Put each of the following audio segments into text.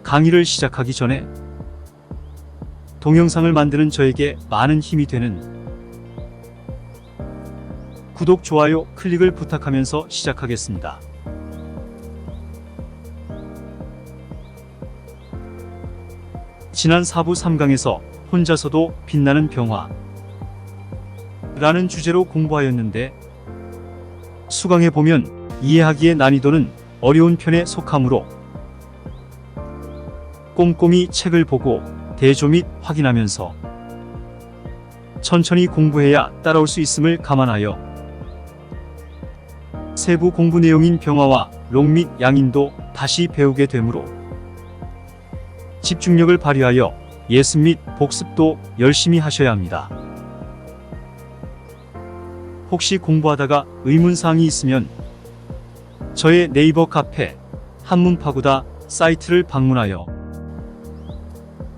강의를 시작하기 전에 동영상을 만드는 저에게 많은 힘이 되는 구독, 좋아요, 클릭을 부탁하면서 시작하겠습니다. 지난 4부 3강에서 혼자서도 빛나는 병화 라는 주제로 공부하였는데, 수강해 보면 이해하기의 난이도는 어려운 편에 속하므로 꼼꼼히 책을 보고 대조 및 확인하면서 천천히 공부해야 따라올 수 있음을 감안하여 세부 공부 내용인 병화와 록 및 양인도 다시 배우게 되므로 집중력을 발휘하여 예습 및 복습도 열심히 하셔야 합니다. 혹시 공부하다가 의문사항이 있으면 저의 네이버 카페 한문파고다 사이트를 방문하여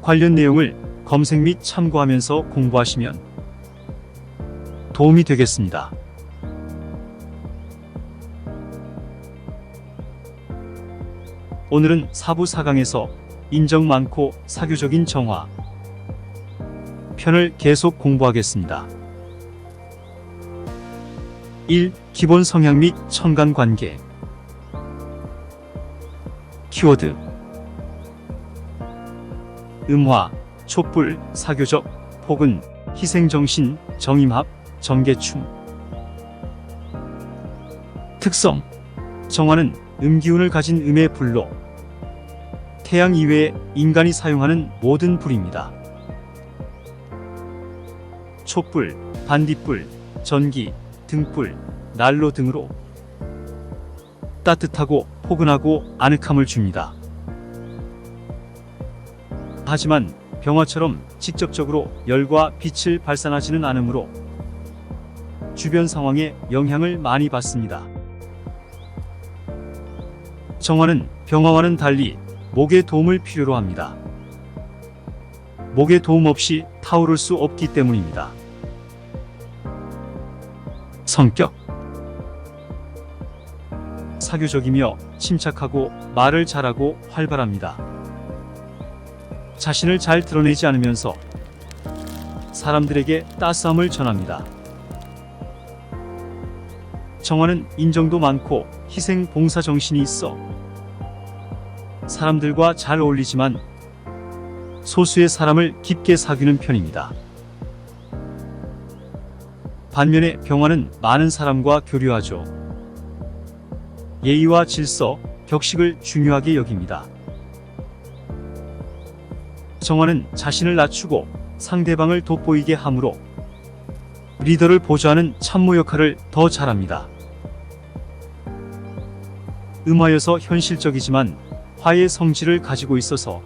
관련 내용을 검색 및 참고하면서 공부하시면 도움이 되겠습니다. 오늘은 4부 4강에서 인정 많고 사교적인 정화 편을 계속 공부하겠습니다. 1. 기본 성향 및 천간 관계. 키워드: 음화, 촛불, 사교적, 폭은, 희생정신, 정임합, 정계충. 특성: 정화는 음기운을 가진 음의 불로 태양 이외에 인간이 사용하는 모든 불입니다. 촛불, 반딧불, 전기, 등불, 난로 등으로 따뜻하고 포근하고 아늑함을 줍니다. 하지만 병화처럼 직접적으로 열과 빛을 발산하지는 않으므로 주변 상황에 영향을 많이 받습니다. 정화는 병화와는 달리 목의 도움을 필요로 합니다. 목의 도움 없이 타오를 수 없기 때문입니다. 성격: 사교적이며 침착하고 말을 잘하고 활발합니다. 자신을 잘 드러내지 않으면서 사람들에게 따스함을 전합니다. 정화는 인정도 많고 희생 봉사 정신이 있어 사람들과 잘 어울리지만 소수의 사람을 깊게 사귀는 편입니다. 반면에 병화는 많은 사람과 교류하죠. 예의와 질서, 격식을 중요하게 여깁니다. 정화는 자신을 낮추고 상대방을 돋보이게 하므로 리더를 보좌하는 참모 역할을 더 잘합니다. 음화여서 현실적이지만 화의 성질을 가지고 있어서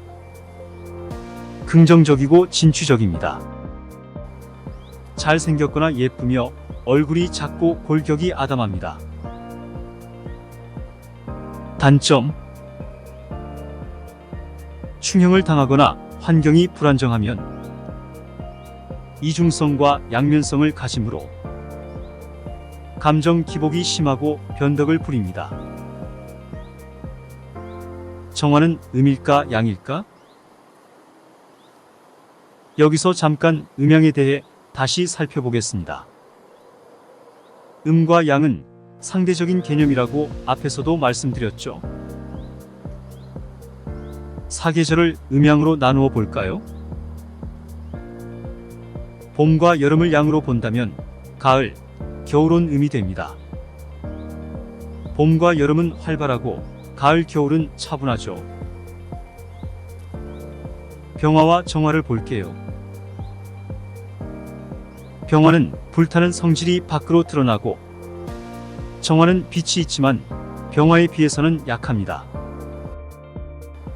긍정적이고 진취적입니다. 잘생겼거나 예쁘며 얼굴이 작고 골격이 아담합니다. 단점: 충형을 당하거나 환경이 불안정하면 이중성과 양면성을 가지므로 감정 기복이 심하고 변덕을 부립니다. 정화는 음일까 양일까? 여기서 잠깐 음양에 대해 다시 살펴보겠습니다. 음과 양은 상대적인 개념이라고 앞에서도 말씀드렸죠. 사계절을 음양으로 나누어 볼까요? 봄과 여름을 양으로 본다면 가을, 겨울은 음이 됩니다. 봄과 여름은 활발하고 가을, 겨울은 차분하죠. 병화와 정화를 볼게요. 병화는 불타는 성질이 밖으로 드러나고 정화는 빛이 있지만 병화에 비해서는 약합니다.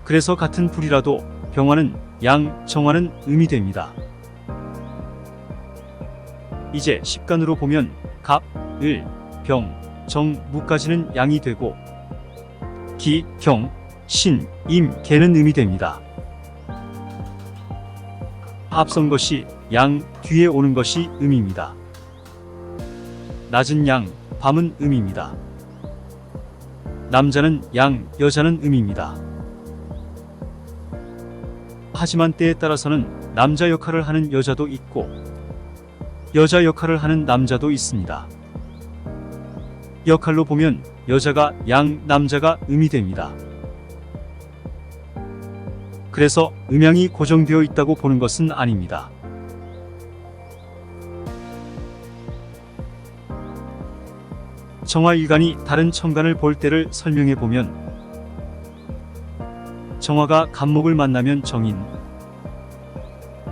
그래서 같은 불이라도 병화는 양, 정화는 음이 됩니다. 이제 십간으로 보면 갑, 을, 병, 정, 무까지는 양이 되고 기, 경, 신, 임, 개는 음이 됩니다. 앞선 것이 양, 뒤에 오는 것이 음입니다. 낮은 양, 밤은 음입니다. 남자는 양, 여자는 음입니다. 하지만 때에 따라서는 남자 역할을 하는 여자도 있고 여자 역할을 하는 남자도 있습니다. 역할로 보면 여자가 양, 남자가 음이 됩니다. 그래서 음양이 고정되어 있다고 보는 것은 아닙니다. 정화일간이 다른 천간을 볼 때를 설명해 보면 정화가 간목을 만나면 정인,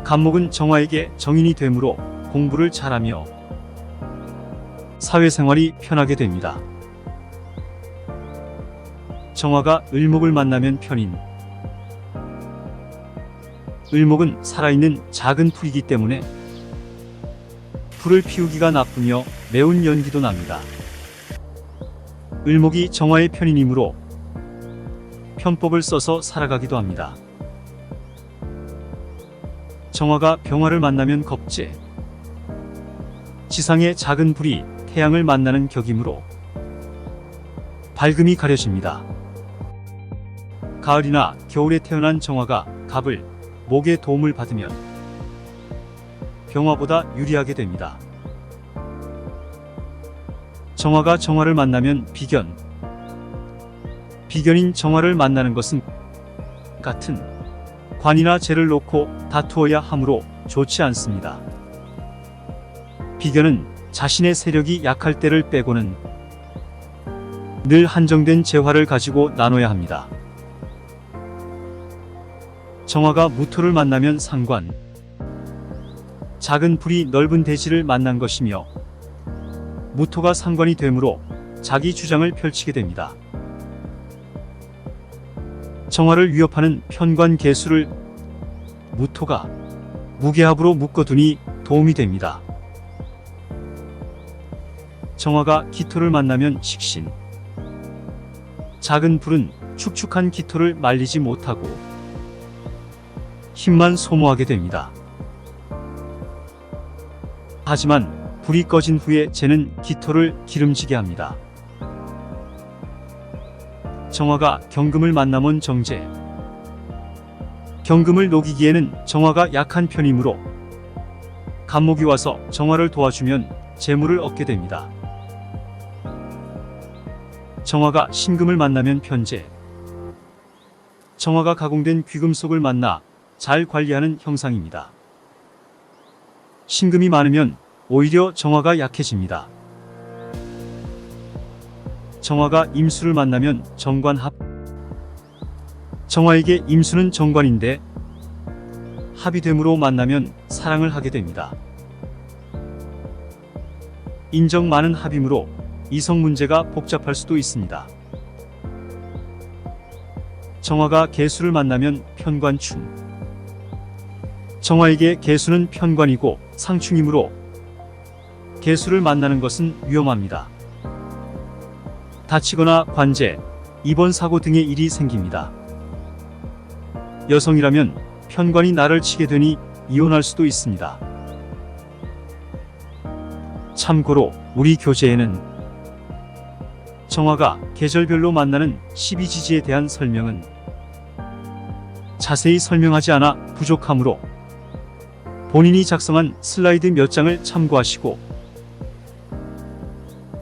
간목은 정화에게 정인이 되므로 공부를 잘하며 사회생활이 편하게 됩니다. 정화가 을목을 만나면 편인, 을목은 살아있는 작은 풀이기 때문에 불을 피우기가 나쁘며 매운 연기도 납니다. 을목이 정화의 편인이므로 편법을 써서 살아가기도 합니다. 정화가 병화를 만나면 겁재, 지상의 작은 불이 태양을 만나는 격이므로 밝음이 가려집니다. 가을이나 겨울에 태어난 정화가 갑을, 목의 도움을 받으면 병화보다 유리하게 됩니다. 정화가 정화를 만나면 비견, 비견인 정화를 만나는 것은 같은 관이나 재를 놓고 다투어야 하므로 좋지 않습니다. 비견은 자신의 세력이 약할 때를 빼고는 늘 한정된 재화를 가지고 나눠야 합니다. 정화가 무토를 만나면 상관, 작은 불이 넓은 대지를 만난 것이며 무토가 상관이 되므로 자기 주장을 펼치게 됩니다. 정화를 위협하는 편관 개수를 무토가 무게합으로 묶어두니 도움이 됩니다. 정화가 기토를 만나면 식신, 작은 불은 축축한 기토를 말리지 못하고 힘만 소모하게 됩니다. 하지만 불이 꺼진 후에 재는 기토를 기름지게 합니다. 정화가 경금을 만나면 정제, 경금을 녹이기에는 정화가 약한 편이므로 간목이 와서 정화를 도와주면 재물을 얻게 됩니다. 정화가 신금을 만나면 편재, 정화가 가공된 귀금속을 만나 잘 관리하는 형상입니다. 신금이 많으면 오히려 정화가 약해집니다. 정화가 임수를 만나면 정관합, 정화에게 임수는 정관인데 합이 됨으로 만나면 사랑을 하게 됩니다. 인정 많은 합이므로 이성 문제가 복잡할 수도 있습니다. 정화가 개수를 만나면 편관충, 정화에게 개수는 편관이고 상충이므로 개수를 만나는 것은 위험합니다. 다치거나 관제, 입원 사고 등의 일이 생깁니다. 여성이라면 편관이 나를 치게 되니 이혼할 수도 있습니다. 참고로 우리 교재에는 정화가 계절별로 만나는 12지지에 대한 설명은 자세히 설명하지 않아 부족하므로 본인이 작성한 슬라이드 몇 장을 참고하시고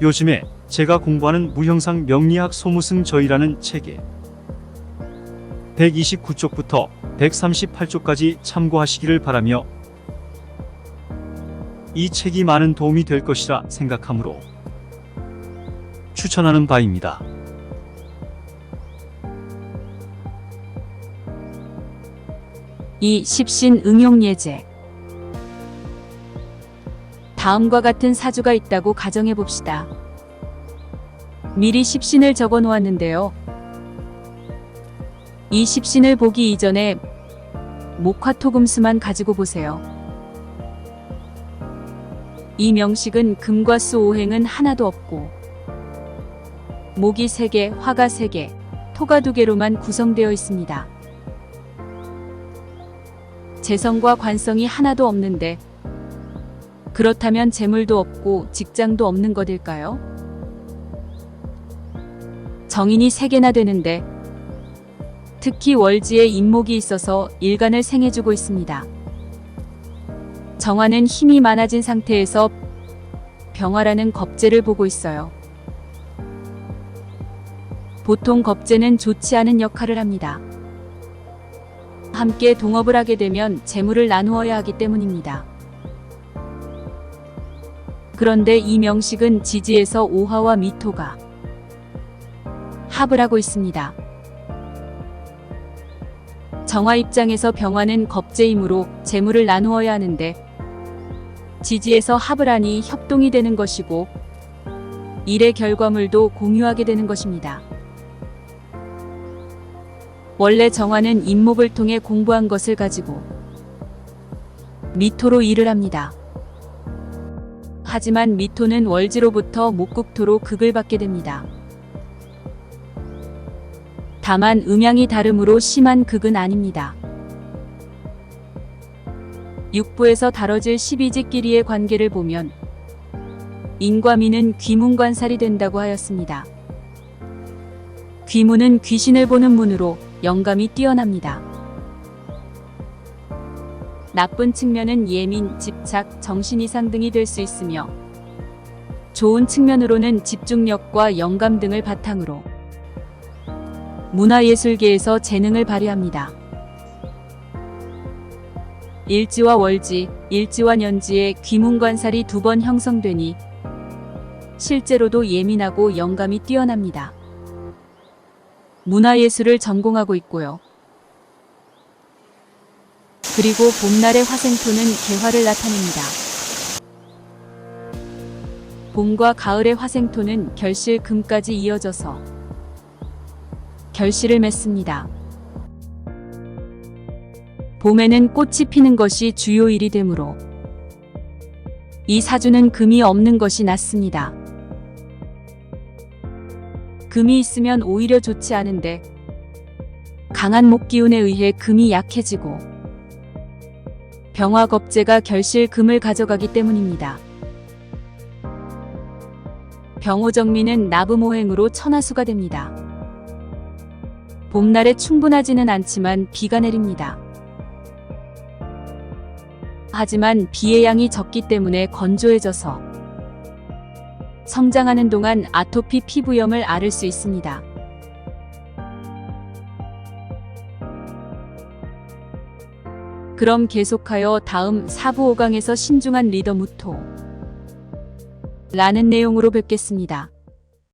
요즘에 제가 공부하는 무형상 명리학 소무승 저이라는 책에 129쪽부터 138쪽까지 참고하시기를 바라며 이 책이 많은 도움이 될 것이라 생각하므로 추천하는 바입니다. 이 십신 응용 예제. 다음과 같은 사주가 있다고 가정해 봅시다. 미리 십신을 적어 놓았는데요. 이 십신을 보기 이전에 목화토금수만 가지고 보세요. 이 명식은 금과 수 오행은 하나도 없고 목이 3개, 화가 3개, 토가 2개로만 구성되어 있습니다. 재성과 관성이 하나도 없는데 그렇다면 재물도 없고 직장도 없는 것일까요? 정인이 3개나 되는데 특히 월지에 인목이 있어서 일간을 생해주고 있습니다. 정화는 힘이 많아진 상태에서 병화라는 겁재를 보고 있어요. 보통 겁재는 좋지 않은 역할을 합니다. 함께 동업을 하게 되면 재물을 나누어야 하기 때문입니다. 그런데 이 명식은 지지에서 오화와 미토가 합을 하고 있습니다. 정화 입장에서 병화는 겁재이므로 재물을 나누어야 하는데 지지에서 합을 하니 협동이 되는 것이고 일의 결과물도 공유하게 되는 것입니다. 원래 정화는 인목을 통해 공부한 것을 가지고 미토로 일을 합니다. 하지만 미토는 월지로부터 목국토로 극을 받게 됩니다. 다만 음양이 다르므로 심한 극은 아닙니다. 육부에서 다뤄질 12지끼리의 관계를 보면 인과 미는 귀문관살이 된다고 하였습니다. 귀문은 귀신을 보는 문으로 영감이 뛰어납니다. 나쁜 측면은 예민, 집착, 정신이상 등이 될 수 있으며 좋은 측면으로는 집중력과 영감 등을 바탕으로 문화예술계에서 재능을 발휘합니다. 일지와 월지, 일지와 년지에 귀문관살이 2번 형성되니 실제로도 예민하고 영감이 뛰어납니다. 문화예술을 전공하고 있고요. 그리고 봄날의 화생토는 개화를 나타냅니다. 봄과 가을의 화생토는 결실 금까지 이어져서 결실을 맺습니다. 봄에는 꽃이 피는 것이 주요일이 되므로 이 사주는 금이 없는 것이 낫습니다. 금이 있으면 오히려 좋지 않은데 강한 목기운에 의해 금이 약해지고 병화겁재가 결실 금을 가져가기 때문입니다. 병호정미는 나부모행으로 천하수가 됩니다. 봄날에 충분하지는 않지만 비가 내립니다. 하지만 비의 양이 적기 때문에 건조해져서 성장하는 동안 아토피 피부염을 앓을 수 있습니다. 그럼 계속하여 다음 4부 5강에서 신중한 리더 무토 라는 내용으로 뵙겠습니다.